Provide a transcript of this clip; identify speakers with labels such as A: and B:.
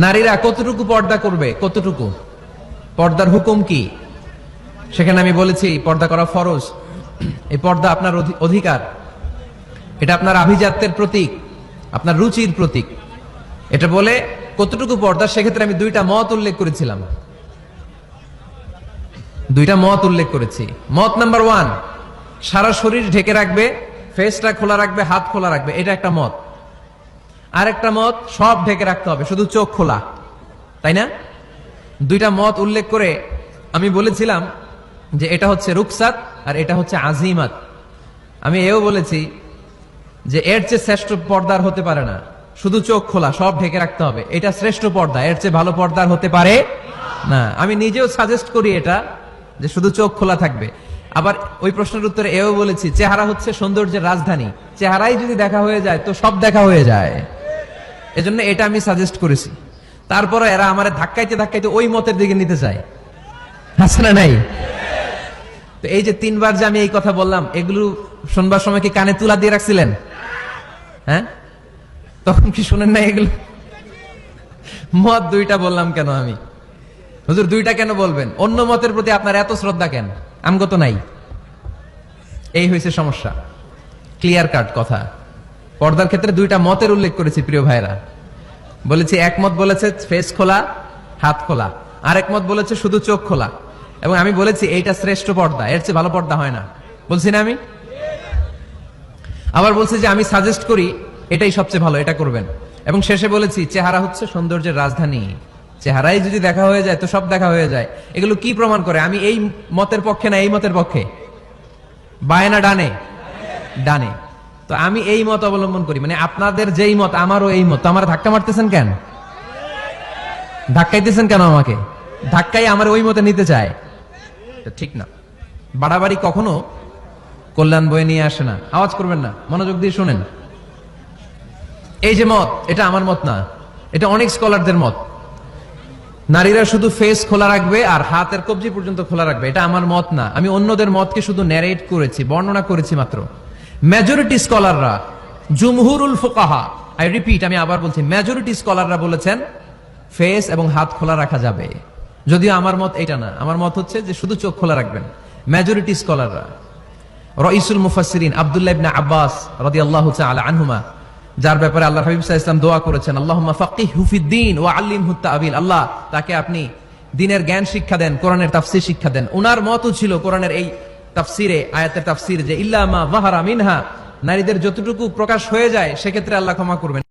A: নারীরা কতটুকু পর্দা করবে, কতটুকু পর্দার হুকুম কি, সেখানে আমি বলেছি পর্দা করা ফরজ। এই পর্দা আপনার অধিকার, এটা আপনার আভিজাত্যের প্রতীক, আপনার রুচির প্রতীক। এটা বলে কতটুকু পর্দা, সেক্ষেত্রে আমি দুইটা মত উল্লেখ করেছিলাম, দুইটা মত উল্লেখ করেছি। মত নাম্বার 1, সারা শরীর ঢেকে রাখবে, ফেসটা খোলা রাখবে, হাত খোলা রাখবে, এটা একটা মত। আর একটা মত, সব ঢেকে রাখতে হবে, শুধু চোখ খোলা, তাই না? দুইটা মত উল্লেখ করে আমি বলেছিলাম যে এটা হচ্ছে রুকসাত আর এটা হচ্ছে আজিমাত। আমি এও বলেছি যে এর চেয়ে শ্রেষ্ঠ পর্দার হতে পারে না, শুধু চোখ খোলা, সব ঢেকে রাখতে হবে, এটা শ্রেষ্ঠ পর্দা, এর চেয়ে ভালো পর্দার হতে পারে না। আমি নিজেও সাজেস্ট করি এটা, যে শুধু চোখ খোলা থাকবে। আবার ওই প্রশ্নের উত্তরে এও বলেছি চেহারা হচ্ছে সৌন্দর্যের রাজধানী, চেহারাই যদি দেখা হয়ে যায় তো সব দেখা হয়ে যায়, এজন্য এটা আমি সাজেস্ট করেছি। তারপরে এরা আমার ধাক্কাইতে ধাক্কাইতে ওই মতের দিকে নিতে চায়, আছে না নাই? তো এই যে 3 বার যে আমি এই কথা বললাম, এগুলো শুনবার সময় কি কানে তুলা দিয়ে রাখছিলেন? হ্যাঁ, তখন কি শুনেন না? এগুলো মত দুইটা বললাম কেন আমি? হুজুর দুইটা কেন বলবেন? অন্য মতের প্রতি আপনার এত শ্রদ্ধা কেন? আমগত নাই, এই হয়েছে সমস্যা। ক্লিয়ার কাট কথা। পর্দার ক্ষেত্রে দুইটা মতের উল্লেখ করেছি প্রিয় ভাইরা। বলেছি এক মত বলেছে ফেস খোলা, হাত খোলা, আর এক মত বলেছে শুধু চোখ খোলা। এবং আমি বলেছি এইটা শ্রেষ্ঠ পর্দা, এর চেয়ে ভালো পর্দা হয় না, বলছি না আমি? আবার বলছি যে আমি সাজেস্ট করি এটাই সবচেয়ে ভালো, এটা করবেন। এবং শেষে বলেছি চেহারা হচ্ছে সৌন্দর্যের রাজধানী, চেহারাই যদি দেখা হয়ে যায় তো সব দেখা হয়ে যায়। এগুলো কি প্রমাণ করে? আমি এই মতের পক্ষে না এই মতের পক্ষে? বায়ে না ডানে? ডানে। তো আমি এই মত অবলম্বন করি, মানে আপনাদের যেই মত আমারও এই মত। আমার ধাক্কা মারতেছেন কেন? ধাক্কাইতেছেন কেন আমাকে? ধাক্কাই আমার ওই মতে নিতে চায়, ঠিক না। বাড়াবাড়ি কখনো কল্যাণ বয়ে নিয়ে আসে না। আওয়াজ করবেন না, মনোযোগ দিয়ে শুনেন। এই যে মত, এটা আমার মত না, এটা অনেক স্কলারদের মত। নারীরা শুধু ফেস খোলা রাখবে আর হাতের কবজি পর্যন্ত খোলা রাখবে, এটা আমার মত না। আমি অন্যদের মতকে শুধু ন্যারেট করেছি, বর্ণনা করেছি মাত্র। মেজরিটি স্কলাররা, জুমহুরুল ফুকাহা, আই রিপিট, আমি আবার বলছি, মেজরিটি স্কলাররা বলেছেন ফেস এবং হাত খোলা রাখা যাবে। যদিও আমার মত এটা না, আমার মত হচ্ছে যে শুধু চোখ খোলা রাখবেন। মেজরিটি স্কলাররা, রাইসুল মুফাসসিরিন আব্দুল্লাহ ইবনে আব্বাস রাদিয়াল্লাহু তাআলা আনহুমা, যার ব্যাপারে আল্লাহর হাবিব সাল্লাল্লাহু আলাইহি ওয়াসাল্লাম দোয়া করেছেন, আল্লাহুম্মা ফাক্কিহহু ফিদ-দীন ওয়া আল্লিমহু তা'ওয়িল, আল্লাহ তাকে আপনি দ্বীনের জ্ঞান শিক্ষা দেন, কোরআনের তাফসীর শিক্ষা দেন। ওনার মতও ছিল কোরআনের এই তাফসীরে, আয়াতের তাফসীর, যে ইল্লা মা যাহারা মিনহা, নারীদের যতটুকু প্রকাশ হয়ে যায় সেক্ষেত্রে আল্লাহ ক্ষমা করবেন।